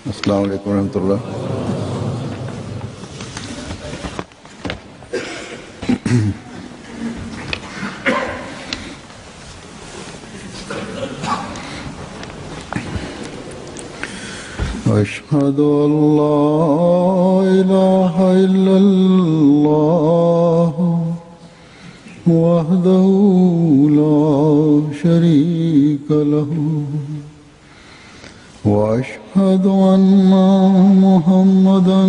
अस्सलाम वालेकुम रहमतुल्लाह। अशहदु अल्ला इलाहा इल्लल्लाह वहदहु ला शरीका लहु وأشهد أن محمدا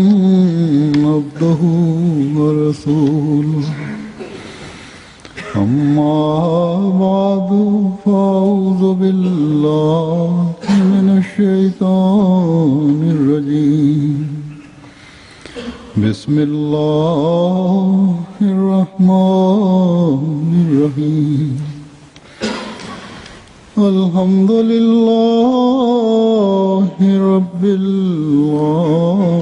عبده ورسوله أما بعد فأعوذ بالله من الشيطان الرجيم بسم الله الرحمن الرحيم الحمد لله رب العالمين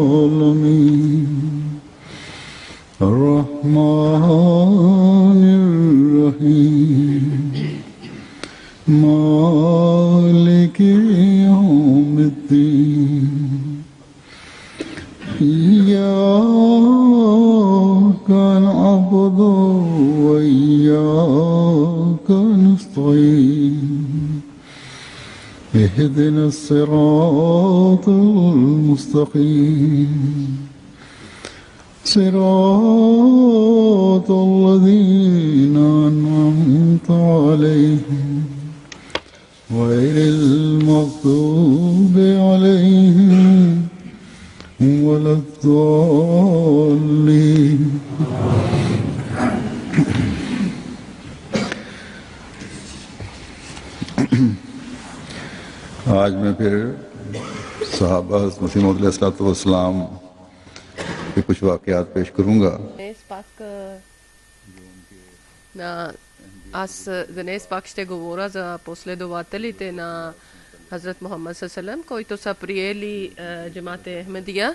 الرحمن الرحيم مالك يوم الدين إياك نعبد وإياك نستعين اهدنا الصراط المستقيم صراط الذين أنعمت عليهم غير المغضوب عليهم ولا الضالين आज मैं फिर सहाबा मसीह मौद अलैहिस्सलाम के कुछ वाक़यात पेश करूँगा। Аз днес пак ще говоря за последователите на Хазрат Мухаммад ﷺ, които са приели джамат Ахмедия.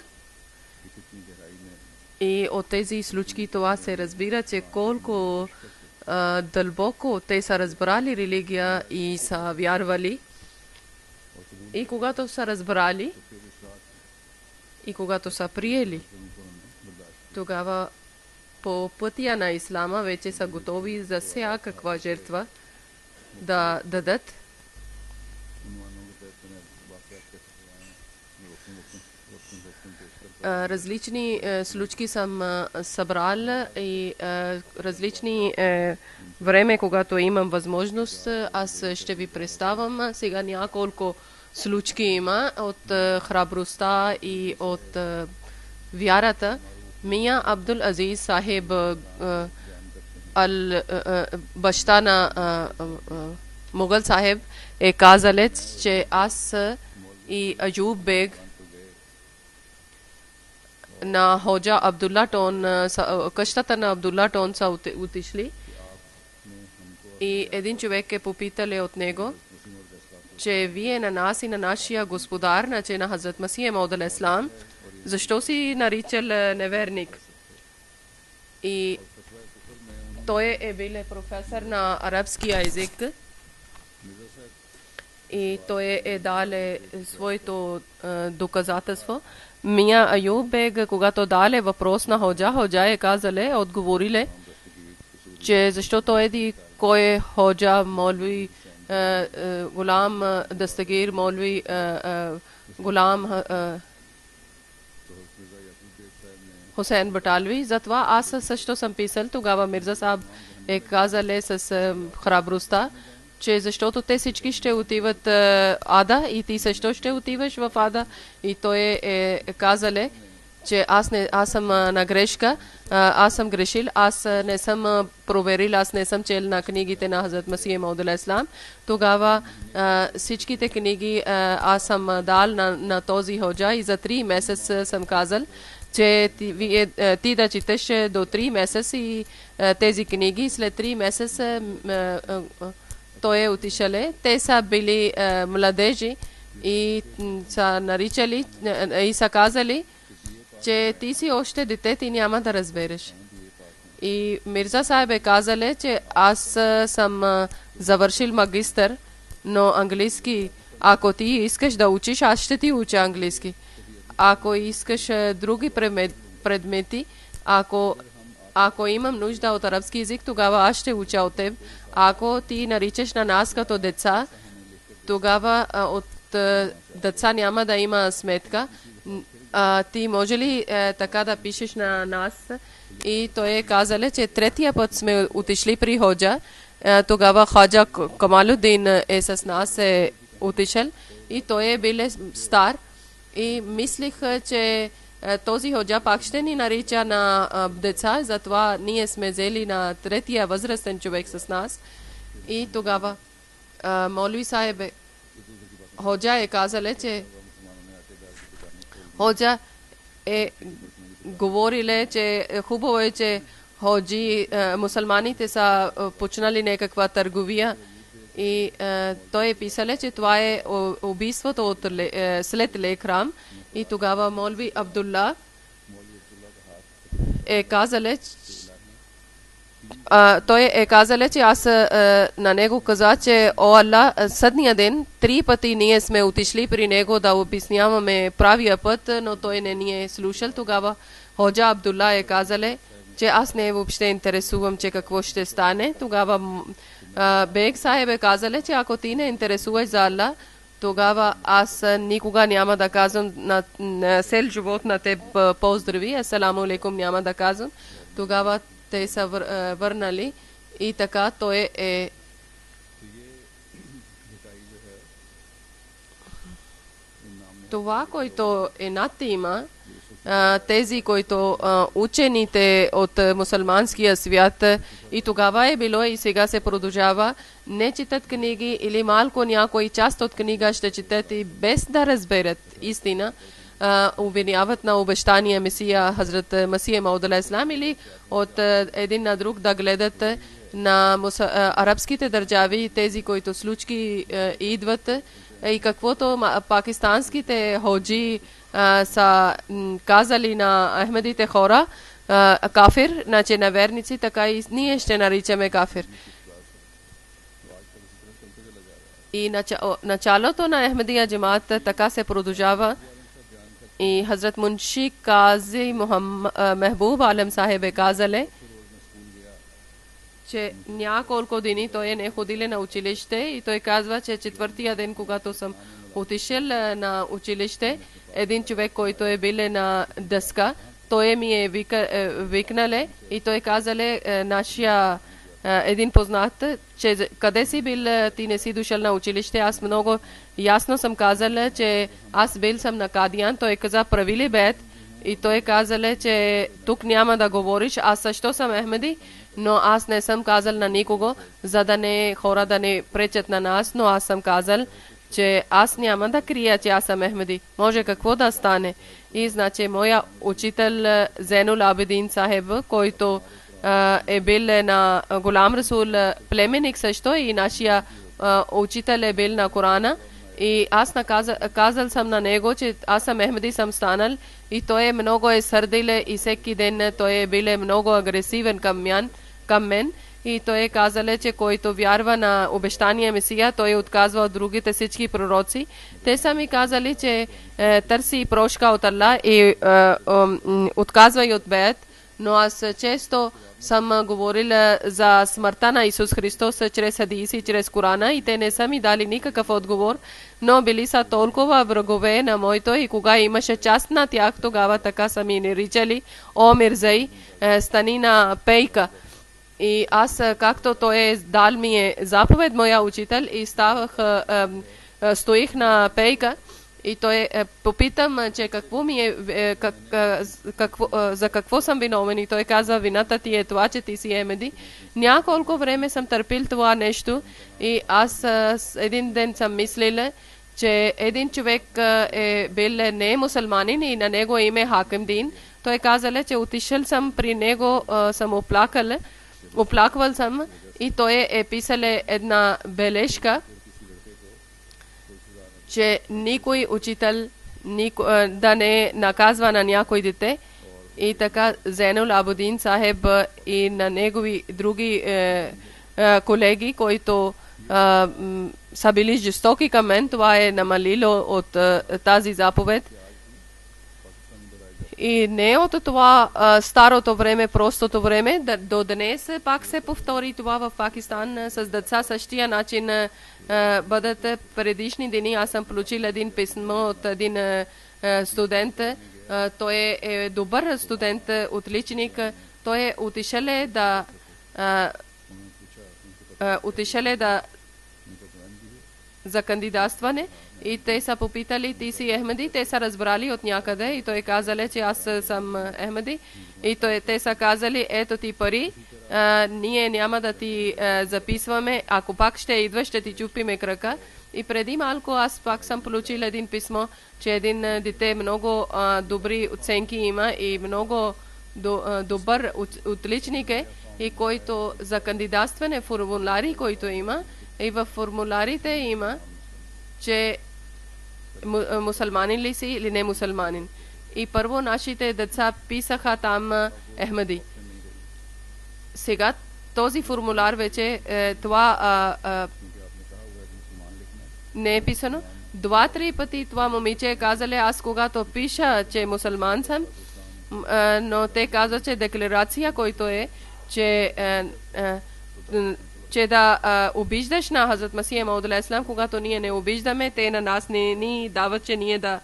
И от тези случки това се разбира, че колко дълбоко те са разбрали религия и са вярвали. И когато са разбрали и когато са приели, тогава по пътя на ислама вече са готови за всякаква жертва да дадат. Различни случки съм събрал и различни време, когато имам възможност, аз ще ви представям сега няколко случки има от храбростта и от вярата. Мия Абдул Азиз Сахиб баща на Мугъл Сахиб е казал, че аз и Аджуб Бег на Ходжа Абдулла Тон, къщата на Абдулла Тон са отишли и един човек е попитал от него, че вие на нас и на нашия господар, че на Хазрат Масих Мауд алейхиссалам, защо си наричал неверник? И той е бил професор на арабския език и той е дал своето доказателство. Мия Аюб Бег, когато даде въпрос на Ходжа е казале, отговориле, че защото еди кой е Ходжа, Молви, Гулам Дастагир, Молви, Гулам Хусейн Баталви. Затова аз също съм писал. Тогава Мирза Саб е казале с храбростта, че защото те всички ще отиват Ада и ти също ще отиваш в Ада. И той е казале, че аз съм на грешка, аз съм грешил, аз не съм проверил, аз не съм чел на книгите на Хазрат Масих Мауд алейхиссалам. Тогава всичките книги аз съм дал на този Ходжа и за 3 месеца съм казал, че ти да четеш до 3 месеца и тези книги. След 3 месеца той е отишъл. Те са били младежи и са наричали и са казали, че ти си още дете, ти няма да разбереш. И Мирза Сахиб е казал, че аз съм завършил магистър, но английски, ако ти искаш да учиш, аз ще ти уча английски. ако искаш други предмети, ако имам нужда от арабски език, тогава аз ще уча от теб. Ако ти наричаш на нас като деца, тогава от деца няма да има сметка. Ти може ли така да пишеш на нас? И той е казал, че третия път сме отишли при Ходжа. Тогава Хаджа Камалудин е с нас отишъл и той е бил стар. И мислих, че този Ходжа пак ще ни нарича на деца, затова ние сме взели на третия възрастен човек с нас. И тогава Молви Сахеб Ходжа е казал, че Ходжа е говориле, че хубаво е, че ходжи мусулманите са почнали някаква търговия и той е писал, че това е убийството от след Лекрам и тогава Молви Абдулла е казал, той е казал, че аз на него каза, че о Алла, съдния ден 3 пъти ние сме отишли при него да обясняваме правия път, но той не ни е слушал. Тогава Ходжа Абдулла е казал, че аз не въобще интересувам, че какво ще стане. Тогава Бек Сахеб е казал, че ако ти не интересуваш за Алла, тогава аз никога няма да казвам на цел живот на теб поздрави, асаламу алейкум няма да казвам. Тогава те са върнали и така той е това, който е над има, тези, които учените от мусулманския свят и тогава е било и сега се продължава, не четат книги или малко някой част от книга ще четат и без да разберат истина, обвиняват на обещания Месия, Хазрат Масия Мауд алейхиссалам или от един на друг да гледат на арабските държави, тези, които случки идват и каквото пакистанските ходжи са казали на ахмедите хора, кафир, значи неверници, така и ние ще наричаме кафир. И началото на Ахмедия джамаат така се продължава. И Хазрат Мунши Кази Мехбуб Алем Сахеб е казале, че няколко дни той не ходил на училище и той казва, че четвъртия ден, когато съм отишъл на училище, един човек, който е бил на дъска, той ми е викнале и той казале нашия един познат, че къде си бил, ти не си дошъл на училище. Аз много ясно съм казала, че аз бил съм на Кадиян. Той каза, прави ли бед? И той казале, че тук няма да говориш. Аз също съм Ахмеди, но аз не съм казал на никого, за да не хора да не пречат на нас, но аз съм казал, че аз няма да крия, че аз съм Ахмеди. Може какво да стане. И значи моя учител Зейнул Абидин Сахеб, който е бил на Голям Расул племенник също и нашия учител е бил на Корана. И аз казал съм на него, че аз съм Ахмеди, съм станал и той е много е сърдил и всеки ден той е бил много агресивен към мен. И той е казал, че който вярва на обещания Месия, той отказва от другите всички пророци. Те са ми казали, че търси прошка от Аллах и отказва и от бед. Но аз често съм говорила за смъртта на Исус Христос чрез хадиси, чрез Корана и те не са ми дали никакъв отговор, но били са толкова врагове на моето и кога имаше част на тях, тогава така са ми наричали: о, Мирзей, стани на пейка. И аз, както той е дал ми е заповед, моя учител, и стоих на пейка. И той попитам, че какво ми е, за какво съм виновен. И той каза, вината ти е това, че ти си Ахмеди. Няколко време съм търпил това нещо и аз един ден съм мислила, че един човек е бил не мусулманин и на него име Хаким Дин. Той казал, че отишъл съм при него, съм оплаквал съм и той е писал една бележка, че никой учител да не наказва на някой дете. И така Зейнул Абидин Сахеб и на негови други колеги, които са били жестоки към мен, това е намалило от тази заповед. И не от това старото време, простото време, до днес пак се повтори това в Пакистан с деца същия начин бъдат предишни дни. Аз съм получил един писмо от един студент. Той е добър студент, отличник. Той е отишъл да за кандидатстване и те са попитали, ти си Ахмеди, те са разбрали от някъде и той казали, че аз съм Ахмеди и те са казали, ето ти пари, ние няма да ти записваме, ако пак ще идваш, ще ти чупиме крака. И преди малко аз пак съм получил един писмо, че един дете много добри оценки има и много добър отличник е и който за кандидатстване формуляри, който има, и в формулярите има, че мусулманин ли си или не мусулманин. И първо нашите деца писаха там Ахмеди. Сега този формуляр вече това не е писано. 2-3 пъти това момиче е казали, аз когато пиша, че мусулман съм, но те казват, че декларация, който е, че да обиждаш на Хазрат Масия Мауд алейхиссалам, когато ние не обиждаме, те на нас не ни дават, че ние да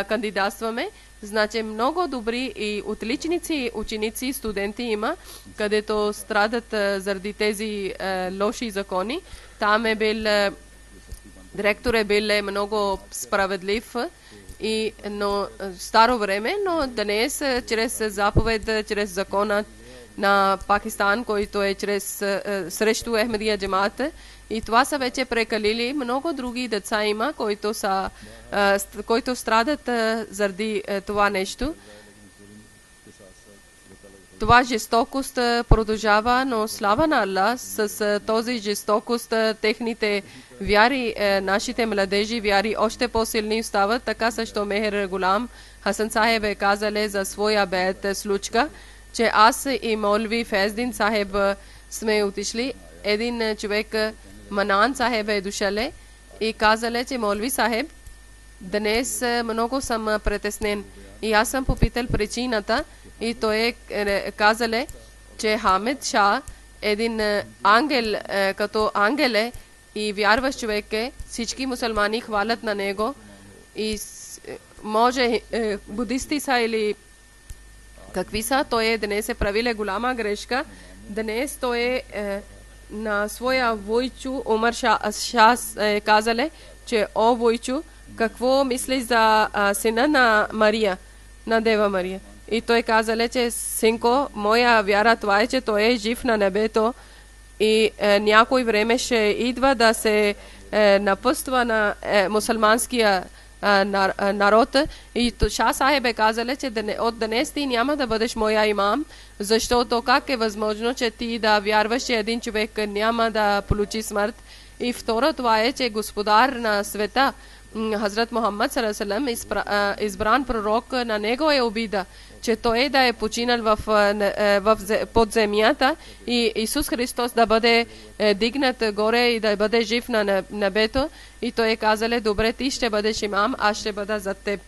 кандидатстваме. Значи много добри и отличници, ученици, студенти има, където страдат заради тези лоши закони. Там е бил директор е бил много справедлив и но старо време, но днес чрез заповед, чрез закона на Пакистан, който е срещу Ахмедия джамаат. И това са вече прекалили. Много други деца има, които страдат заради това нещо. Това жестокост продължава, но слава на Аллах, с този жестокост техните вяри, нашите младежи вяри още по-силни стават. Така също Мехер Гулам Хасан Сахеб е казали за своя бед случка, че аз и Молви Фездин Сахеб сме отишли. Един човек, Манан Сахеб е дошъл и казали, че Молви Сахеб, днес много съм притеснен. И аз съм попитал причината и той е казал, че Хамид Шах, един ангел, като ангел е и вярващ човек е, всички мусулмани хвалят на него и може будисти са или какви са, той е днес е правил голяма грешка. Днес той е на своя войчу Умар Шах казал, че о войчу, какво мисли за сина на Мария, на Дева Мария? И той казал, че синко, моя вяра това е, че той е жив на небето и някой време ще идва да се напъства на мусулманския народ. И Шах Сахеб е казал, че от днес ти няма да бъдеш моя имам, защото как е възможно, че ти да вярваш, че един човек няма да получи смърт. И второ, това е, че под на света Хазрат Мухаммад саллаллаху алейхи ва саллям избран пророк, на него е обида, че той да е починал под земята и Исус Христос да бъде дигнат горе и да бъде жив на небето. И той е казал, добре, ти ще бъдеш имам, аз ще бъда зад теб.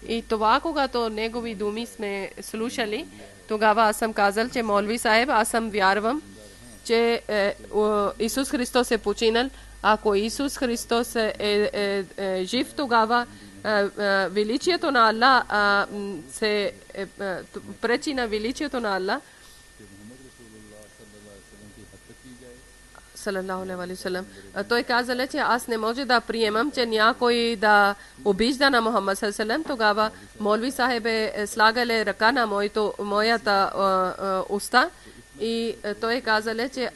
И това, когато негови думи сме слушали, тогава аз съм казал, че Молви Сахеб, аз съм вярвам, че Исус Христос е починал. Ако Исус Христос е жив, тогава величието на Аллах се пречи на величието на Аллах. Салалаху алейхи ва саллям. Той казал, че аз не може да приемам, че някой да обижда на Мухаммад салалаху алейхи ва саллям. Тогава Молви Сахеб е слагал ръка на моята уста и той казал, че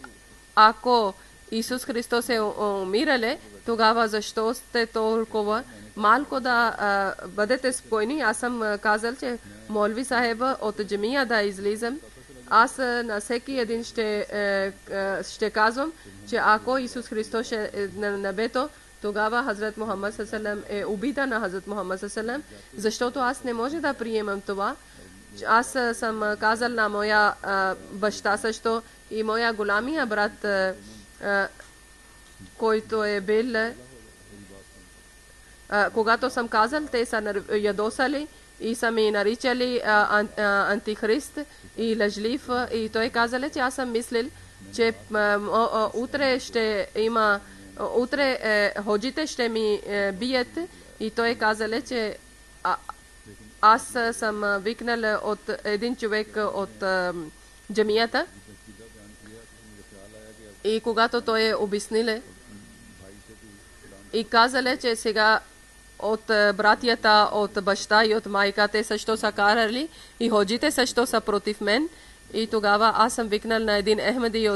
ако Исус Христос е умирал, тогава защо сте толкова малко да бъдете спокойни? Аз съм казал, че Молви Сахеб от джамия да излизам. Аз на всеки един ще казвам, че ако Исус Христос е на небето, тогава Хазрат Мухаммад саллаллаху е обида на Хазрат Мухаммад саллаллаху, защото аз не може да приемам това. Аз съм казал на моя баща също и моя голямия брат, който е бил, когато съм казал, те са ядосали и са ми наричали антихрист и лъжлив, и той казал, че аз съм мислил, че утре ще има, утре ходжите ще ми бият, и той казал, че аз съм викнал от един човек от джамията, и когато той обяснил и казал, че сега от братята, от баща и от майка те също са карали и ходжите също са против мен. И тогава аз съм викнал на един Ахмеди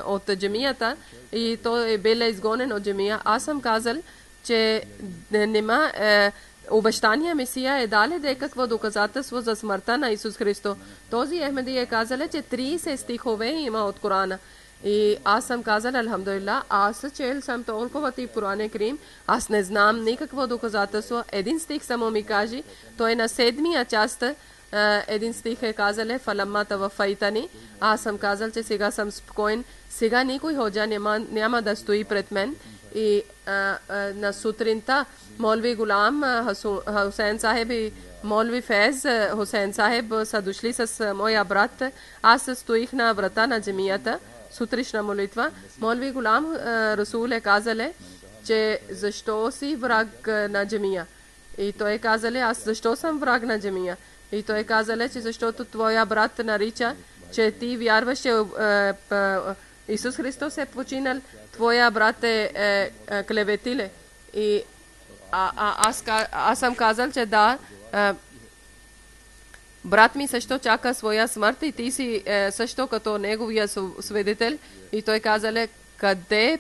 от джамията, и той е бил изгонен от джамия. Аз съм казал, че нема обещания Месия е дали да е какво доказателство за смъртта на Исус Христос. Този Ахмеди е казал, че 30 стихове има от Корана. И аз съм казал, алхамдулилlah, аз чел съм толкова тип Коран Крим, аз не знам никакво доказателство. Един стих само ми каже, той на 7-я част, един стих е казал, фаламата в файтани. Аз съм казал, че сега съм спокоен, сега никой ходжа няма да стои пред мен. И на сутринта Молви Гулам Хусейн Сахеб и Молви Фез Хусейн Сахеб са дошли с моя брат. Аз стоих на врата на джамията, сутришна молитва. Молви Гулам Расул е казал, че защо си враг на джамия? И той казал, аз защо съм враг на джамия? И той казал, че защото твоя брат нарича, че ти вярваше Исус Христос е починал, твоя брат е клеветиле. И аз съм казал, че да, брат ми също чака своя смърт и ти си също като неговия свидетел. И той казал, къде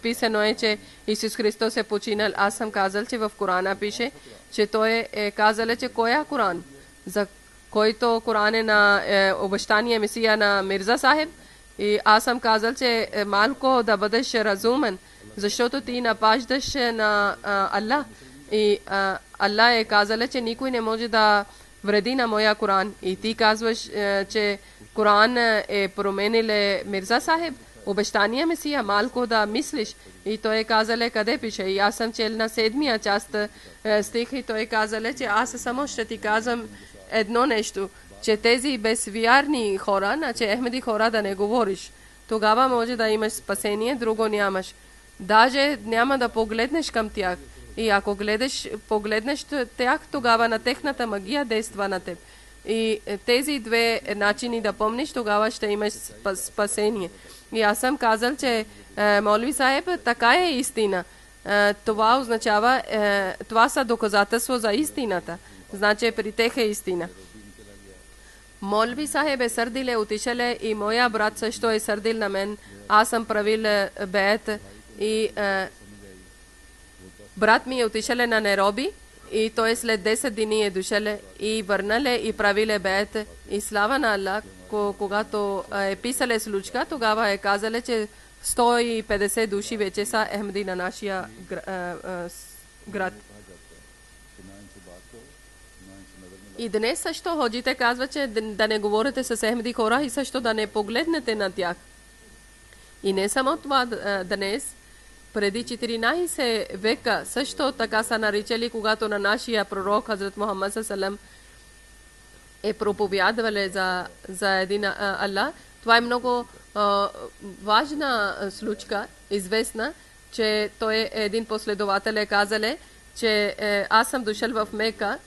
писано е, че Исус Христос е починал? Аз съм казал, че в Корана пише, че той е казал, че коя Коран? За който Коран е на обещание Месия на Мирза Сахеб. И аз съм казал, че малко да бъдеш разумен, защото ти напаждаш на Аллах. И Аллах е казал, че никой не може да вреди на моя Коран. И ти казваш, че Коран е променил Мирза Сахеб. Обещание Месия, малко да мислиш. И той е казал, къде пише? И аз съм чел на 7-я част стих, и той е казал, че аз само ще ти казвам едно нещо, че тези безвярни хора, значи Ахмеди хора да не говориш. Тогава може да имаш спасение, друго нямаш. Даже няма да погледнеш към тях. И ако погледнеш тях, тогава на техната магия действа на теб. И тези две начини да помниш, тогава ще имаш спасение. И аз съм казал, че Молви Сахеб, така е истина. Това означава, това са доказателство за истината. Значи при тех е истина. Молви Сахеб е сърдил, отишел, и моя брат също е сърдил на мен. Аз съм правил беет и брат ми е отишел на Найроби, и той след 10 дни е дошъл и върнал и правил беет. И слава на Аллах, когато е писал случка, тогава е казал, че 150 души вече са Ахмеди на нашия град. И днес също ходжите казва, че да не говорите с Ахмеди хора и също да не погледнете на тях. И не само това, днес, преди 14 века също така са наричали, когато на нашия пророк Хазрат Мухаммад салам е проповядвали за един Аллах. Това е много важна случка, известна, че той е един последовател е казал, че аз съм дошъл в Мека,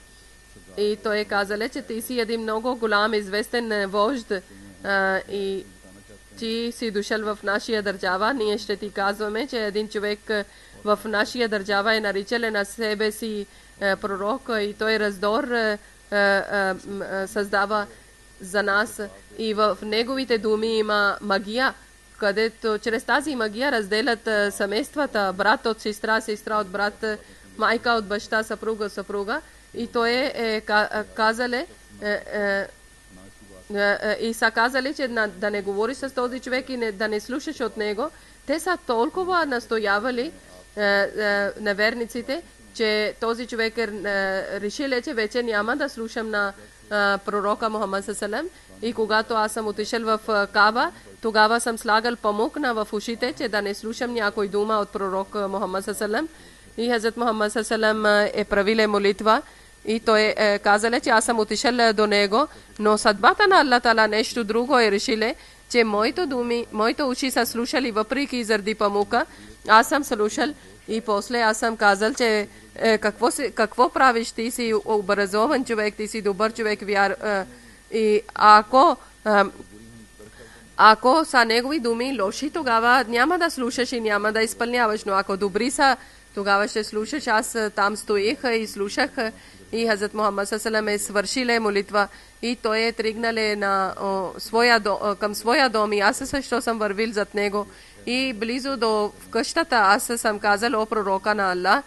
и той е казал, че ти си един много голям известен вожд и ти си дошъл в нашия държава. Ние ще ти казваме, че един човек в нашия държава е наричал на себе си пророк, и той раздор създава за нас. И в неговите думи има магия, където чрез тази магия разделят семействата, брат от сестра, сестра от брат, майка от баща, съпруга. И той е казал, и са казали, че да не говориш с този човек и да не слушаш от него. Те са толкова настоявали на верниците, че този човек решил, че вече няма да слушам на пророка Мухаммад салам. И когато аз съм отишъл в Каба, тогава съм слагал памук в ушите, че да не слушам някой дума от пророк Мухаммад салам. И Хазрат Мухаммад салам е правил молитва, И той казале, че аз съм отишъл до него, но съдбата на Аллах Таала нещо друго е решиле, че моите уши са слушали въпреки заради памука. Аз съм слушал и после аз съм казал, че какво правиш, ти си образован човек, ти си добър човек, и ако са негови думи лоши, тогава няма да слушаш и няма да изпълняваш, но ако добри са, тогава ще слушаш. Аз там стоих и слушах и Хазрат Мухаммад саллаллаху е свършиле молитва и той е тръгнале към своя дом и аз също съм вървил зад него и близо до къщата аз съм казал: о пророка на Аллах,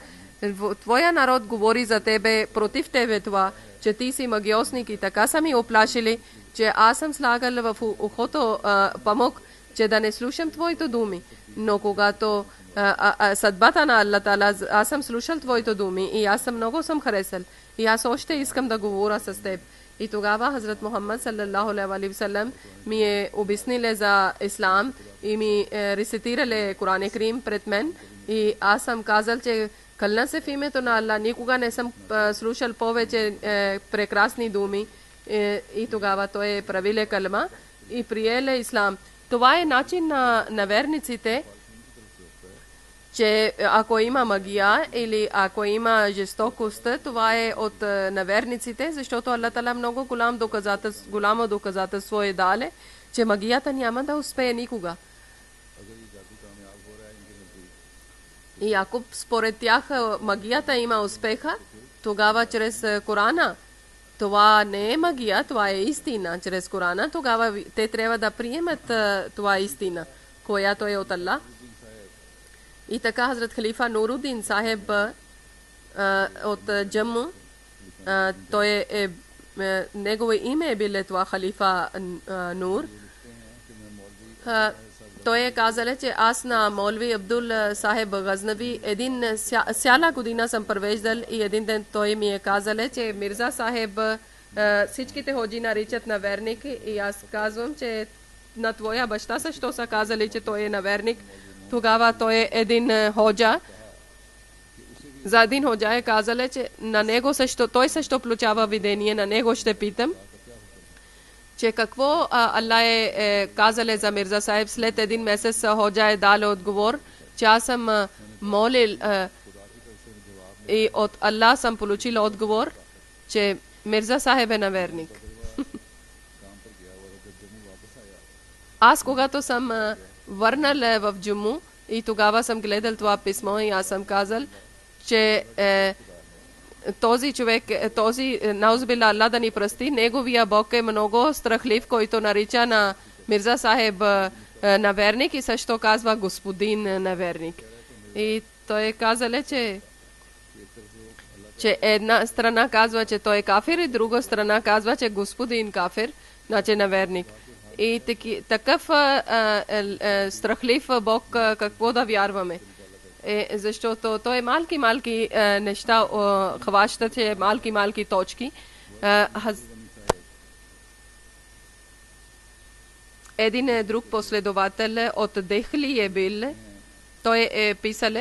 твоя народ говори за тебе, против тебе това, че ти си магиосник, и така са ми оплашили, че аз съм слагал в ухото памук, че да не слушам твоите думи. Но когато съдбата на Аллах Таала, аз съм слушал твоите думи и аз много съм харесал и аз още искам да говоря с теб. И тогава Хазрат Мухаммад саллаллаху алейхи ва саллям ми е обясниле за ислам и ми рецитирале Коран Карим пред мен и аз съм казал, че кълна се в името на Аллах, никога не съм слушал повече прекрасни думи. И тогава той правиле калма и приеле ислам. Това е начин на верниците, че ако има магия или ако има жестокост, това е от неверниците, защото Аллах Таала много голямо доказателство е дале, че магията няма да успее никога. И ако според тях магията има успеха, тогава чрез Корана, това не е магия, това е истина. Чрез Корана, тогава те трябва да приемат това истина, която е от Аллах. И така Хазрат Халифа Нурудин Сахеб от Джамму, той негово име е било това Халифа Нур. Той е казал, че аз на Молви Абдул Сахеб Газнави цяла година съм провеждал и един ден той ми е казал, че Мирза Сахеб всичките ходжи наричат наверник и аз казвам, че на твоя баща също са казали, че той е наверник. Тогава той е един ходжа. За един ходжа е казал, че на него също, той също получава видение, на него ще питам, че какво Аллах е казал за Мирза Сахеб. След един месец ходжа е дал отговор, че аз съм молил и от Аллах съм получил отговор, че Мирза Сахеб е наверник. Аз когато съм върнал в Джуму и тогава съм гледал това писмо и аз съм казал, че този човек, наузбила Аллах да ни прости, неговия Бог е много страхлив, който нарича на Мирза Сахеб наверник и също казва господин наверник. И той е казал, че една страна казва, че той е кафир и друга страна казва, че господин кафир, значи наверник. И такъв страхлив Бог какво да вярваме? Защото той малки неща хваща, че малки точки. Един друг последовател от Дехли е бил. Той е писал,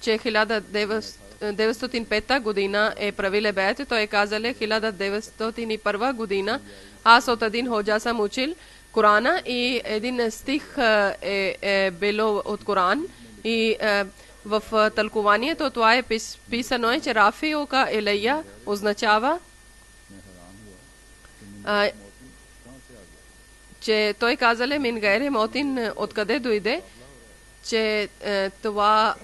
че 1905 година е правиле беят. Той е казал 1901 година. Аз от един ходжа съм учил Корана и един стих е било от Коран и в тълкуванието това е писано, че Рафиука Елея означава, че той казал мин гайре мотин, откъде дойде, че това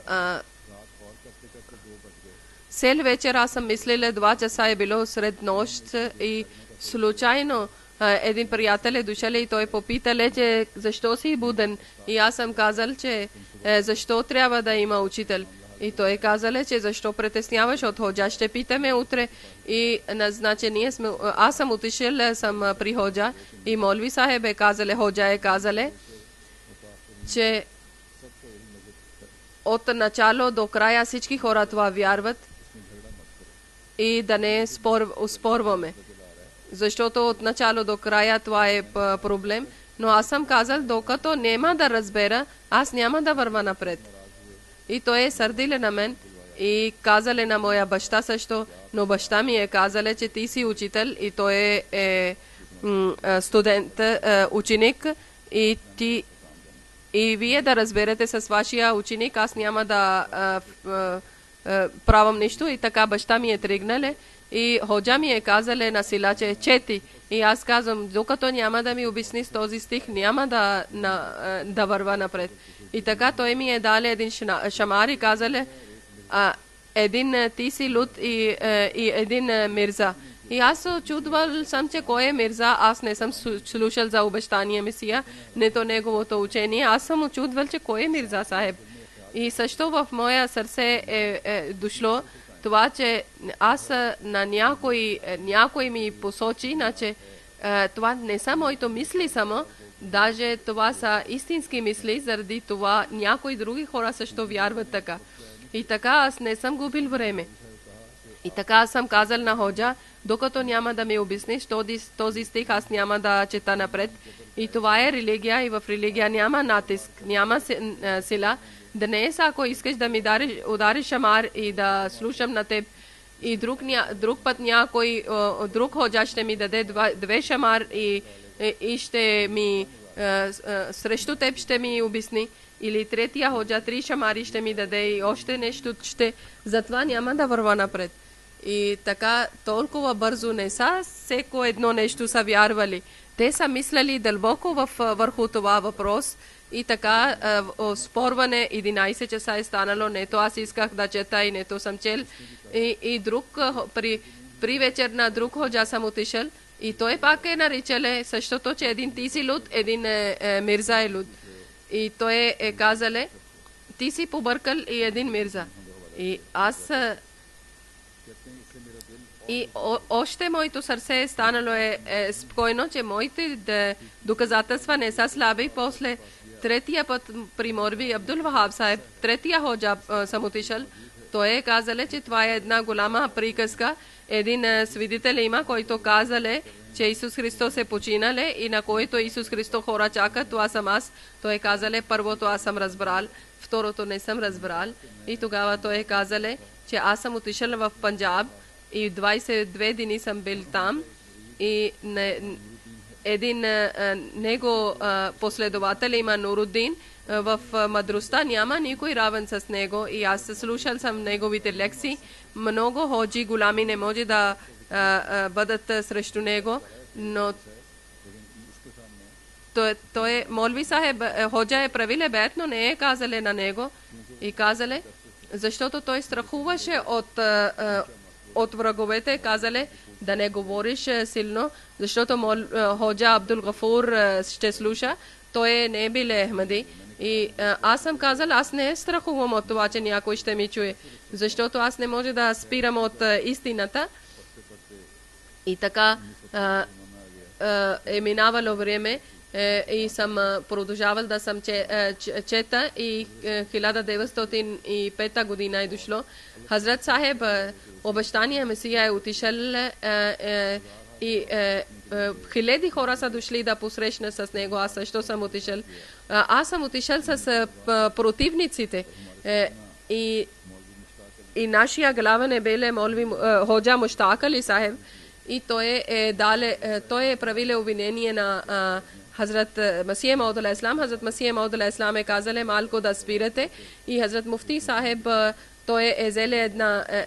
цел вечер аз съм мислила 2 часа е било сред нощ и случайно един приятел е дошъл и той попитал, че защо си буден. И аз съм казал, че защо трябва да има учител. И той казал, че защо притесняваш от ходжа, ще питаме утре. И значи аз съм отишъл, съм при ходжа и Молви Сахеб е казал, ходжа е казал, че от начало до края всички хора това вярват и да не спорваме. Защото от начало до края това е проблем. Но аз съм казал, докато няма да разбера, аз няма да върва напред. И той е сърдил на мен И казале на моя баща също, но баща ми е казале, че ти си учител и той е студент, ученик и ти и вие да разберете с вашия ученик, аз няма да правам нищо. И така баща ми е тръгнале и ходжа ми е казале на сила, че чети. И аз казвам, докато няма да ми обясни с този стих, няма да върва напред. И така той ми е дали един шамар и казале, един ти си луд и един мирза. И аз очудвал съм, че кой е мирза. Аз не съм слушал за обещания Месия, нито неговото учение. Аз съм очудвал, че кой е мирза сахеб. И също в моя сърце е дошло това, че аз на някой ми посочи, иначе това не са моите мисли само, даже това са истински мисли, заради това някои други хора също вярват така. И така аз не съм губил време. И така аз съм казал на ходжа, докато няма да ми обясниш този стих, аз няма да чета напред. И това е религия и в религия няма натиск, няма сила. Днес, ако искаш да ми удариш шамар и да слушам на теб, и друг път някой друг ходжа ще ми даде две шамар и ще ми срещу теб ще ми обясни, или третия ходжа 3 шамари ще ми даде и още нещо ще, затова няма да върва напред. И така толкова бързо не са всеко едно нещо са вярвали. Те са мислили дълбоко върху това въпрос. И така спорване 11 часа е станало, нето аз исках да чета и нето съм чел. И друг при вечер на друг ходжа съм отишъл и той пак е наричале същото, че един ти си луд, един мирза е луд. И той е казале, ти си побъркал и един мирза. И аз и още моето сърце е станало спокойно, че моите доказателства не са слаби. После третия път при Морви Абдул Вахаб Сахеб, третия ходжа съм отишъл, той е казале, че това е една голяма приказка. Един свидетел има, който казале, че Исус Христос е починале и на който Исус Христос хора чакат, това съм аз. Той казале, първото аз съм разбрал, второто не съм разбрал. И тогава той казале, че аз съм отишъл в Панджаб и 22 дни съм бил там и един него последовател има Нуруддин, в мъдростта няма никой равен с него и аз слушал съм неговите лекции. Много ходжи голями не може да бъдат срещу него, но той Молви Сахеб ходжа е правиле бед, но не е казале на него и казале, защото той страхуваше от враговете, казале да не говориш силно, защото ходжа Абдул Гафур ще слуша, той не е бил Ахмади. И аз съм казал, аз не страхувам от това, че някой ще ми чуе, защото аз не може да спирам от истината. И така е минавало време и съм продължавал да съм чета и 1905 година е дошло. Хазрат Сахеб обещания Месия е отишъл и хиляди хора са дошли да посрещнат с него. Аз също съм отишъл. Аз съм отишъл с противниците и нашия главен е беле Молви ходжа Муштак Али Сахеб и той е правил обвинение на Хазрат Масия Мауд алейхи салам. Хазрат Масия Мауд алейхи салам е казале малко да спирате и Хазрат Муфти Сахеб той е взеле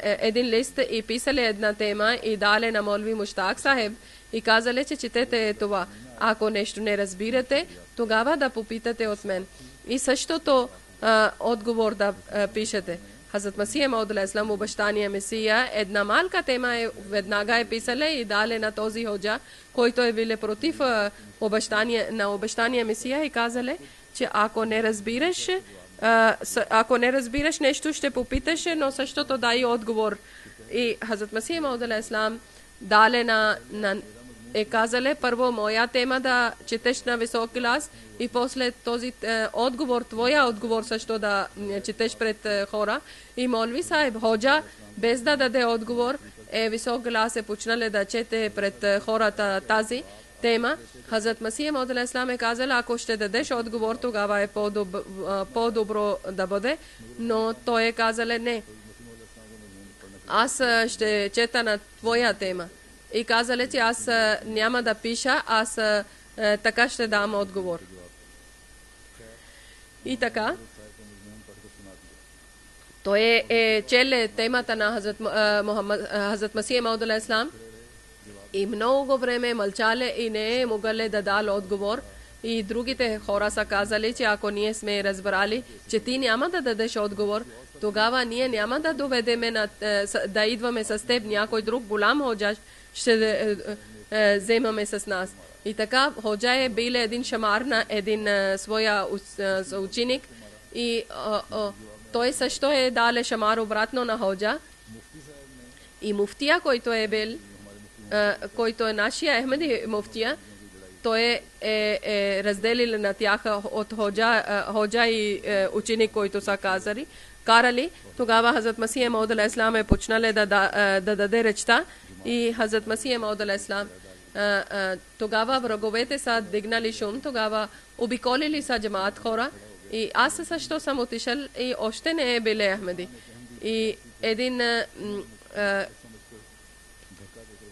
един лист и писали една тема и дали на Молви Муштак Сахеб и казали, че четете това. Ако нещо не разбирате, тогава да попитате от мен. И същото отговор да пишете. Хазрат Масия Мауд алейхи салам обещания Месия, една малка тема веднага е писали и дали на този ходжа, който е бил против обещания Месия и казали, че ако не разбираш нещо, ще попиташ, но същото дай отговор. И Хазрат Масия Мауд алейхи салам дали е казале първо моя тема да четеш на висок глас и после този отговор, твоя отговор също да четеш пред хора. И Молви Сахеб ходжа без да даде отговор висок глас е почнали да чете пред хората тази тема. Хазрат Масия Мауд алейхи салам е казал, ако ще дадеш отговор, тогава е по-добро да бъде, но той е казал не. аз ще чета на твоя тема. И казале, че аз няма да пиша, аз така ще дам отговор. И така, той челе темата на Хазрат Масих Мауд алейхи салам и много време мълчале и не могали да дал отговор. И другите хора са казали, че ако ние сме разбрали, че ти няма да дадеш отговор, тогава ние няма да доведеме да идваме с теб, някой друг голям ходжа ще вземаме с нас. И така ходжа е бил един шамар на един своя ученик и той също е дале шамар обратно на ходжа. И муфтия, който е бил, който е нашия Ахмеди муфтия, той е разделил на тях от ходжа и ученик, който са карали. Тогава Хазрат Масих Мауд алейхи салам е почнали да даде речта и Хазрат Масих Мауд алейхи салам тогава враговете са дигнали шум, тогава обиколили са джамаат хора и аз също съм отишъл и още не е бил Ахмеди. И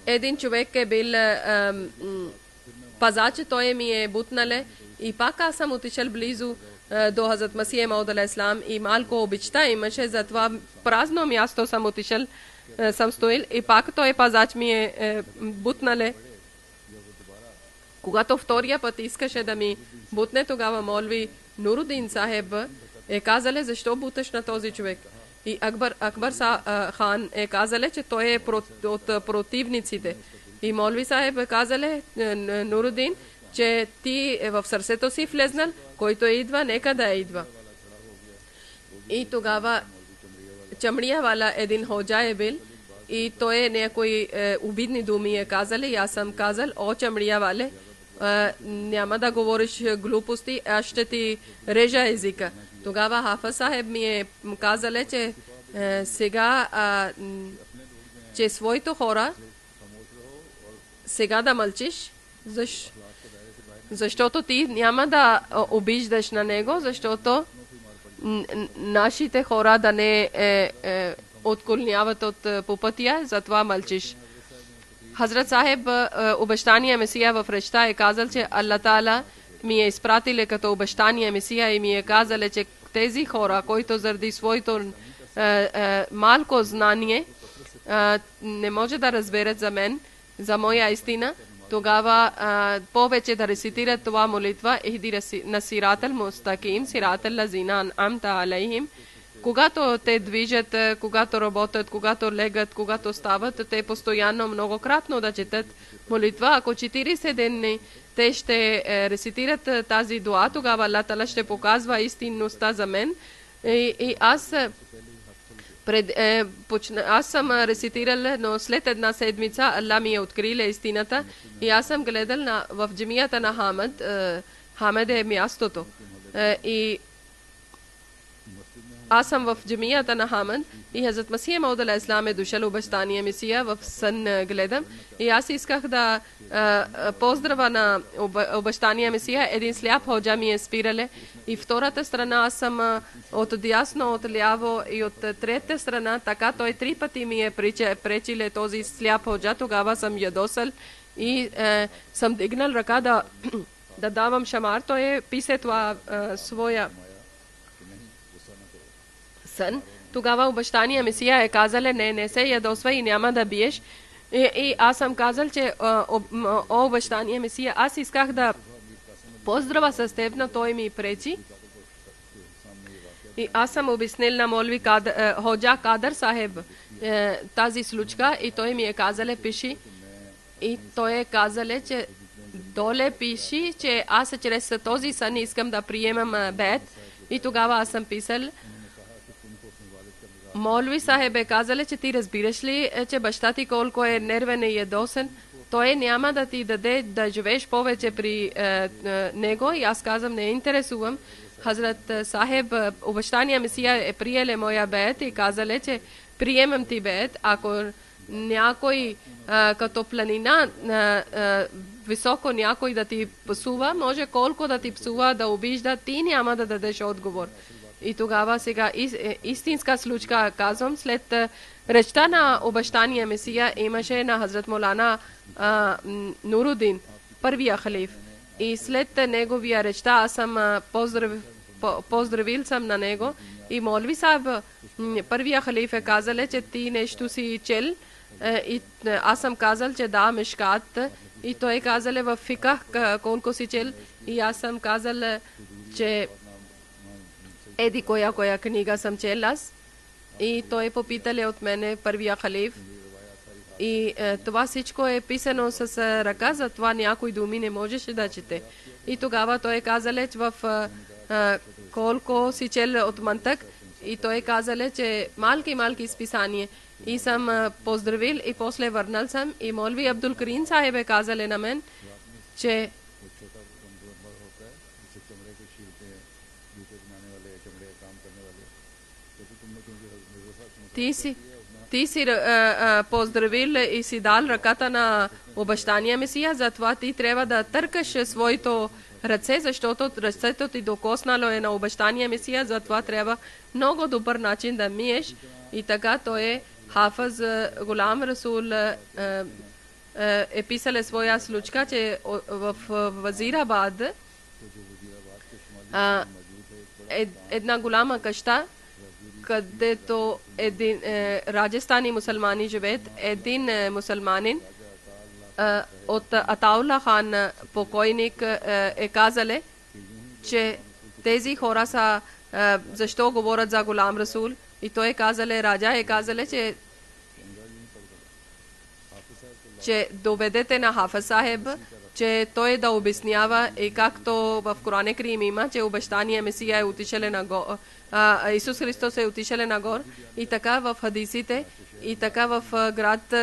един човек е бил пазач, той ми е бутнале и пак аз съм отишъл близо до Хазрат Масих Мауд алейхи салам и малко обичта имаше, затова празно място съм отишъл, съм стоил и пак той пазач ми е бутнале. Когато втория път искаше да ми бутне, тогава молви Нурудин Сахеб е казале, защо буташ на този човек? И Акбар хан е казале, че той е от противниците. И молви Сахеб е казале, Нурудин, че ти в сърцето си влезнал, който идва, нека да идва. И тогава Чамрия вала един ходжа е бил и той е някои обидни думи е казали. И аз съм казал, о Чамрия вале, няма да говориш глупости, аз ще ти режа езика. Тогава Хафъз Сахеб ми е казале, че сега че своите хора сега да мълчиш, защото ти няма да обиждаш на него, защото нашите хора да не отклоняват от по пътя, затова мълчиш. Хазрат Сахеб обещания Месия в речта е казал, че Аллах Таала ми е изпратил като обещания Месия и ми е казал, че тези хора, които заради своето малко знание не може да разберат за мен, за моя истина, тогава повече да рецитират това молитва Ихди на сиратал мустаким, сиратал лазина ан'амта алейхим. Когато те движат, когато работят, когато легат, когато стават, те постоянно многократно да четат молитва. Ако 40 дни те ще рецитират тази дуа, тогава Аллах Таала ще показва истинността за мен. И аз съм рецитирал, но след една седмица Аллах ми е открил истината и аз съм гледал в джамията на Хамед. Хамед е мястото. И аз съм в джамията на Хамед и Хазрат Масих Мауд алейхи салам е дошъл обещания Месия, в сън гледам. И аз исках да поздравя на обещания Месия. Един сляп ходжа ми е спирале и втората страна аз съм от дясно, от ляво и от трета страна. Така той 3 пъти ми е пречиле този сляп ходжа. Тогава съм ядосал и съм дигнал ръка да давам шамар. Той пише това своя сън. Тогава обещания Месия е казале, не се ядосва и няма да биеш. И аз съм казал, че обещания Месия, аз исках да поздравя с теб, но той ми пречи. И аз съм обяснил на молви ходжа Кадър Сахеб тази случка и той ми е казале, пиши. И той е казале, че доле пиши, че аз чрез този сън искам да приемам бед. И тогава аз съм писал, Молви Сахеб е казале, че ти разбираш ли, че баща ти колко е нервен и ядосен, той няма да ти даде да живееш повече при него. И аз казвам, не интересувам. Хазрат Сахеб, обещания Месия е приеле моя бед и казале, че приемам ти бед. Ако някой като планина високо някой да ти псува, може колко да ти псува, да обижда, ти няма да дадеш отговор. И тогава сега истинска случка казвам, след речта на обещания Месия имаше на Хазрат Молана Нурудин, първия халиф. И след неговия речта аз съм поздравил съм на него и Молви Сахиб, първия халиф е казал, че ти нещо си чел и аз съм казал, че да, Мишкат, и той е казал в фиках колко си чел и аз съм казал, че еди коя книга съм чел аз и той попитали от мене първия халиф и това всичко е писано с ръка, затова някой думи не можеше да чете. И тогава той казал, че в колко си чел от Мантък и той казал, че малки изписание и съм поздравил и после върнал съм и Молви Абдул Карим Сахиб е казал на мен, че ти си поздравил и си дал ръката на обещания Месия, затова ти трябва да търкаш своето ръце, защото ръцето ти докоснало е на обещания Месия, затова трябва много добър начин да миеш. И така той е Хафаз Гулам Расул е писал своя случка, че в Вазирабад една голяма къща, където един раджестани мусулмани живеят, един мусулманин от Атаула хан покойник е казале, че тези хора са защо говорят за Гулам Расул и той е казале, раджа е казале, че доведете на Хафаз Сахиб, че той да обяснява и както в Коран Карим има, че обещания Месия е отишъл на гор, Исус Христос е отишъл на гор и така в хадисите и така в град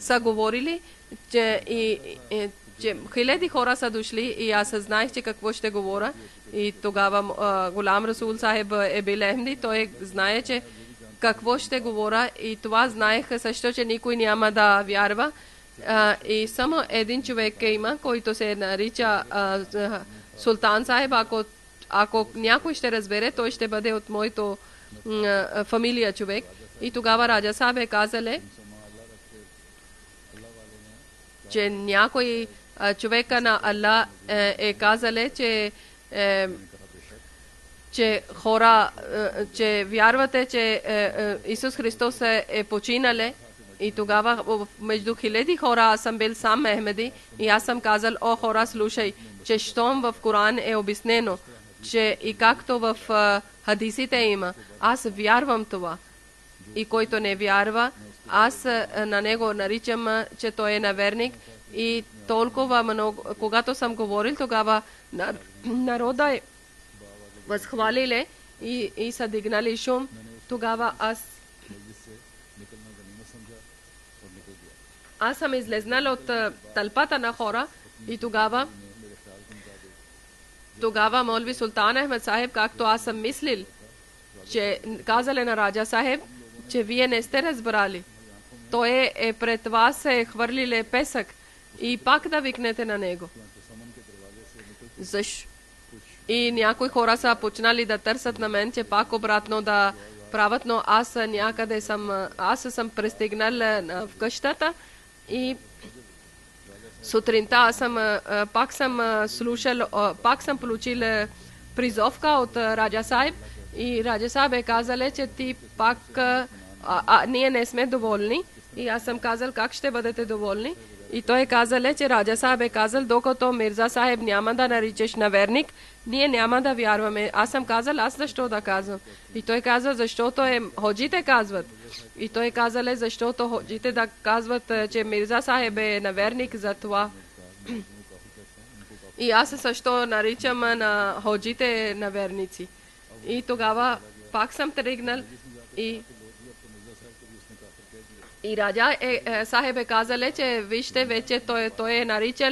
са говорили, че че хиляди хора са дошли и аз знаех, че какво ще говоря и тогава Гулам Расул Сахиб е бил Ахмади, той знае, че какво ще говоря и това знаех също, че никой няма да вярва и само един човек има, който се нарича Султан Сахиб, ако някой ще разбере, той ще бъде от моето фамилия човек. И тогава Раджа Сахиб е казале, че някой човека на Аллах е казале, че хора, че вярвате, че Исус Христос е починале. И тогава между хиляди хора аз съм бил сам Ахмади и аз съм казал, о хора, слушай, че щом в Коран е обяснено, че и както в хадисите има, аз вярвам това. И който не вярва, аз на него наричам, че той е неверник. И толкова много, когато съм говорил, тогава народа е възхвалиле и са дигнали шум. Тогава аз съм излезнал от тълпата на хора и тогава Молви Султан Ахмед Сахиб, както аз съм мислил, че казали на Раджа Сахиб, че вие не сте разбрали. Той е пред вас хвърлиле песък и пак да викнете на него. Защо? И някои хора са почнали да търсят на мен, че пак обратно да правят, но аз някъде съм пристигнал в къщата и сутринта пак съм получил призовка от Раджа Сахиб и Раджа Сахиб е казал, че ти пак ние не сме доволни и аз съм казал, как ще бъдете доволни? И той е казал, че Раджа Сахиб е казал, докато Мирза Сахиб няма да наричаш наверник, ние няма да вярваме. Аз съм казал, аз защо да казвам? И той казал, защото ходжите казват. И той казал, защото ходжите да казват, че Мирза Сахиб е наверник за това. И аз също наричам на ходжите наверници. И тогава пак съм тръгнал и Раджа Сахиб е казал, че вижте, вече той е наричал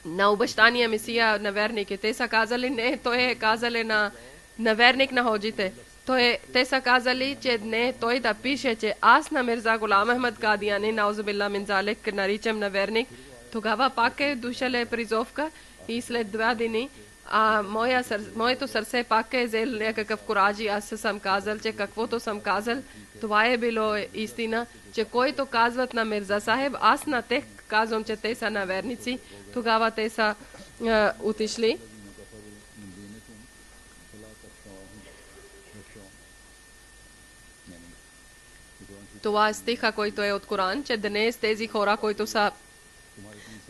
на обещания Месия наверник. И те са казали, не, той е казал на наверник на ходжите. Те са казали, че не, той да пише, че аз на Мирза Гулам Ахмад Кадияни, наузубилла мин залик, наричам наверник. Тогава пак е дошла призовка и след 2 дни моето сърце пак е взел някакъв кураж и аз съм казал, че каквото съм казал, това е било истина, че който казват на Мирза Сахиб, аз на тях казвам, че те са наверници. Тогава те са отишли. Това е стиха, който е от Коран, че днес тези хора, които са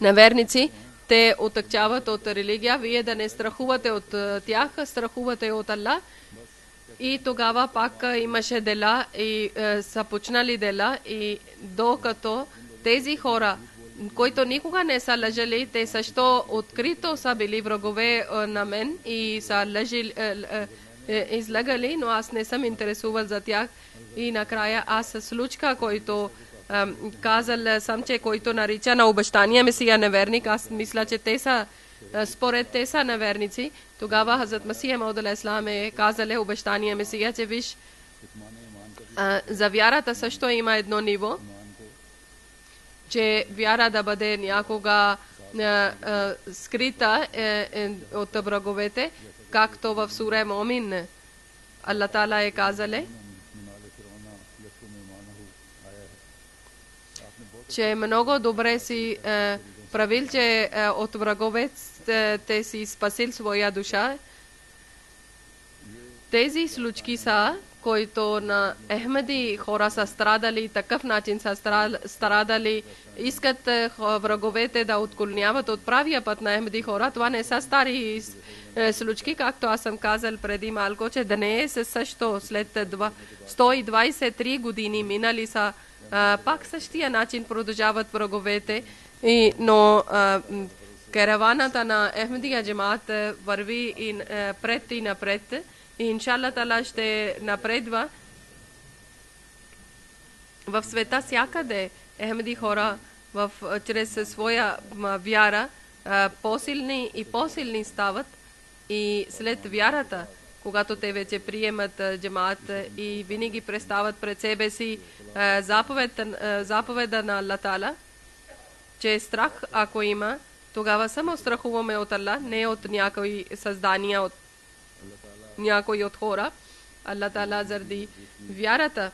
наверници, те отъкчават от религия, вие да не страхувате от тях, страхувате от Аллах. И тогава пак имаше дела и са почнали дела и докато тези хора, които никога не са лъжали, те също открито са били врагове на мен и са излагали, но аз не съм интересувал за тях. И накрая аз случка, който казал съм, че който нарича на обещания Месия неверник, аз мисля, че те са според те са неверници. Тогава Хазрат Масия Мауд алейхиссалам е казал обещания Месия, че виж, за вярата също има едно ниво, че вяра да бъде някога скрита от враговете, както в сура Момин Аллах Таала е казал, че много добре си правил, че от враговете си спасил своя душа. Тези случки са, които на Ахмеди хора са страдали, такъв начин са страдали, искат враговете да отклоняват от правия път на Ахмеди хора. Това не са стари случки, както аз съм казал преди малко, че днес също след 123 години минали са, пак същия начин продължават враговете, но караваната на Ахмедия джамаат върви пред и напред. И иншалла Таала ще напредва в света всякъде. Ахмеди хора чрез своя вяра по-силни и по-силни стават и след вярата, когато те вече приемат джамаат и винаги представят пред себе си заповеда на Аллах Таала, че страх ако има, тогава само страхуваме от Аллах, не от някои създания, от някои от хора. Аллах Таала заради вярата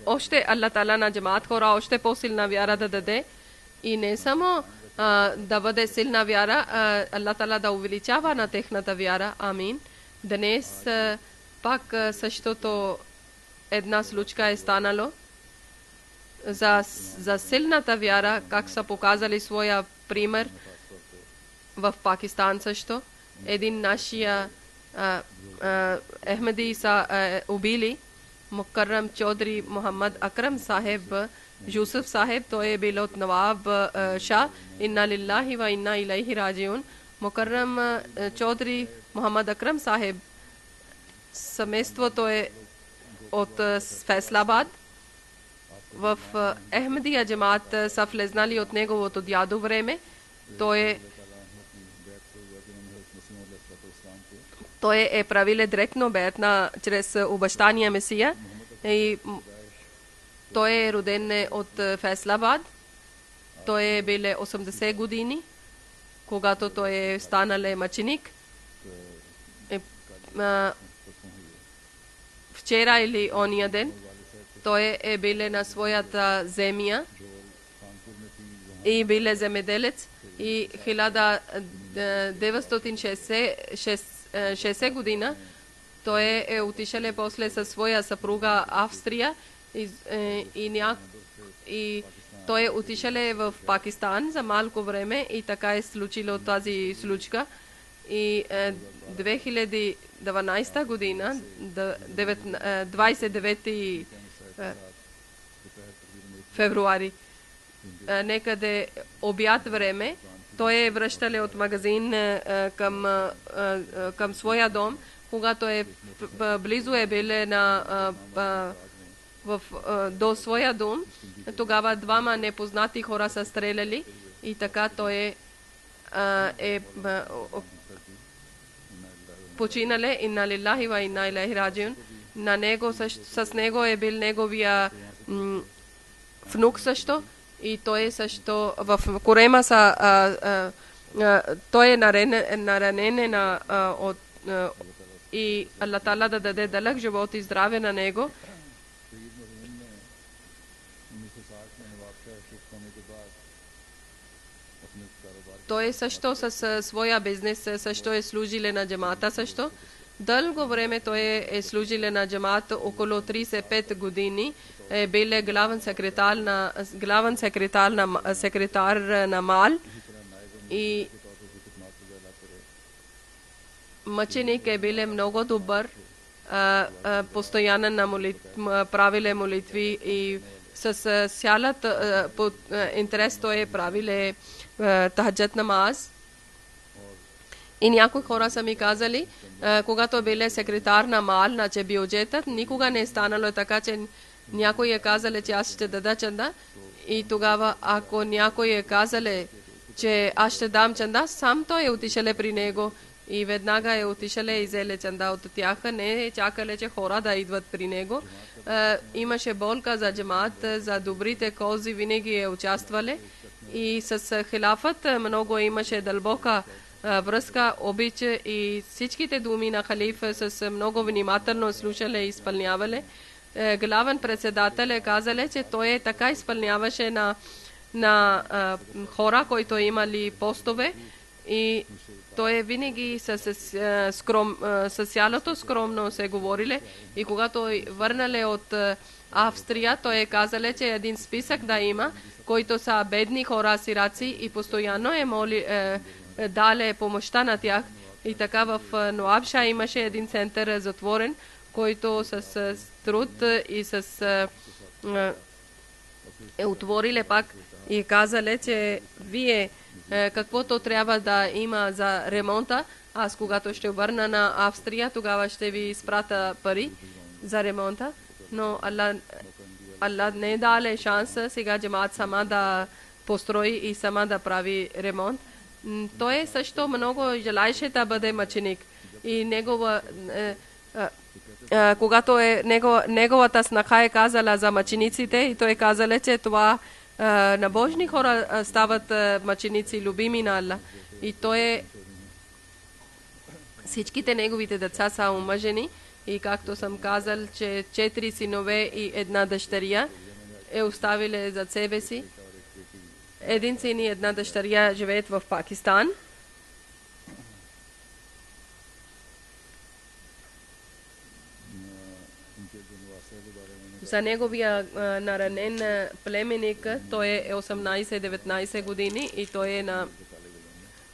още Аллах Таала на джамаат хора още по-силна вяра да даде и не само да бъде силна вяра, Аллах Таала да увеличава на техната вяра. Амин. Днес пак същото една случка е станало за силната вяра, как са показали своя пример в Пакистан също. Един нашия Ахмеди са убили Мукаррам Чодри Мухаммад Акрам Сахеб Юсуф Сахеб, той е бил от Наваб Шah. Инна лиллахи ва инна илайхи раджиун. Мукаррам Чодри Мухаммад Акрам Сахеб, семейството е от Фейсалабад. В Ахмедия джамаат са влезнали от неговото дядо време. Той е правил директно беятна чрез обещания Месия и той е роден от Фейсалабад. Той е бил 80 години, когато той е станал мъченик. Вчера или ония ден той е бил на своята земя и бил земеделец и 1960 година той е отишъл после със своя съпруга Австрия и той е отишъл в Пакистан за малко време и така е случило тази случка. И 2012 година, 29 февруари, некъде обяд време, той е връщал от магазин към своя дом, когато близо е бил до своя дом. Тогава двама непознати хора са стреляли и така той е починале. Инна лиллахи ва инна илайхи раджиун. На него с него е бил неговия внук също и той също в корема са той е наранен от и Аллах Таала да даде дълъг живот и здраве на него. Той също с своя бизнес също е служил на джамата също. Дълго време той е служил на джамата, около 35 години. Е бил главен секретар на МАЛ и мъченик е бил много добър, постоянен на правиле молитви и с цялата интерес той е правил тахаджат намаз. И някои хора са ми казали, когато бил секретар на МАЛ, на бюджетът, никога не е станало така, че някой е казали, че аз ще дада чанда. И тогава, ако някой е казали, че аз ще дам чанда, сам той е отишъл при него и веднага е отишъл и взеле чанда от тях. Не е чакали, че хора да идват при него. Имаше болка за джамат, за добрите кози винаги е участвали. И с хилафът много имаше дълбока връзка, обич и всичките думи на халифа с много внимателно слушали и изпълнявали. Главен председател е казали, че той така изпълняваше на хора, които имали постове и той винаги с цялото скромно се говорили и когато върнали от Австрия, той е казали, че един списък да има, които са бедни хора, сираци и постоянно дале помощта на тях. И така в Нуабша имаше един център затворен, който с труд и с отворили пак и казали, че вие каквото трябва да има за ремонта, аз когато ще върна на Австрия, тогава ще ви изпрата пари за ремонта. Но Аллах не даде шанса сега джамат сама да построи и сама да прави ремонт. Той също много желаеше да бъде мъченик. И когато неговата снаха е казала за мъчениците, и той казала, че това набожни хора стават мъченици, любими на Аллах. И той всичките неговите деца са омъжени. И както съм казал, че 4 синове и една дъщеря е оставили за себе си. Един син и една дъщеря живеят в Пакистан. За неговия наранен племенник той е 18-19 години и той е на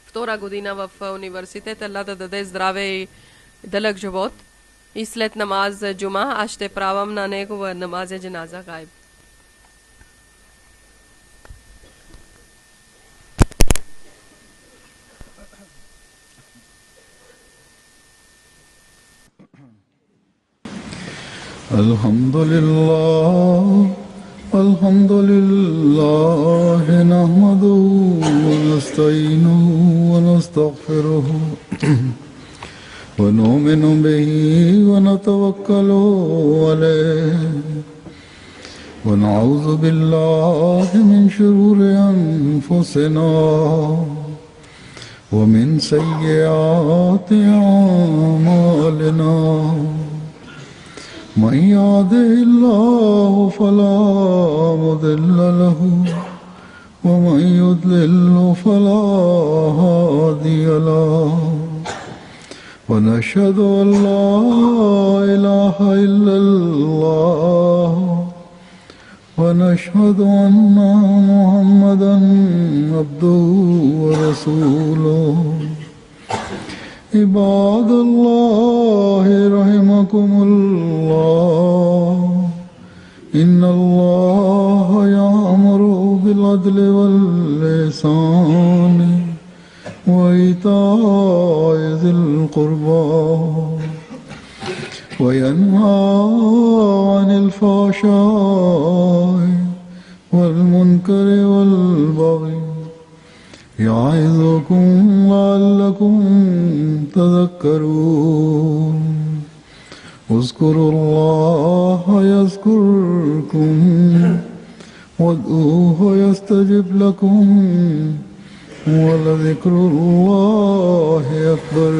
втора година в университета. Аллах да даде здраве и дълъг живот. И след намаз за джума аз ще правам на негова намаз за джаназа гайб. Alhamdulillah nahmaduhu wa nasta'inuhu wa nastaghfiruhu ونؤمن به ونتوكل عليه ونعوذ بالله من شرور أنفسنا ومن سيئات أعمالنا من يهده الله فلا مضل له ومن يضلل فلا هادي له ونشهد أن لا إله إلا الله ونشهد أن محمدا عبده ورسوله عباد الله رحمكم الله إن الله يأمر بالعدل والإحسان وإيتاء ذي القربى وينهى عن الفحشاء والمنكر والبغي يعظكم لعلكم تذكرون اذكروا الله يذكركم وادعوه يستجب لكم ولذكر الله أكبر.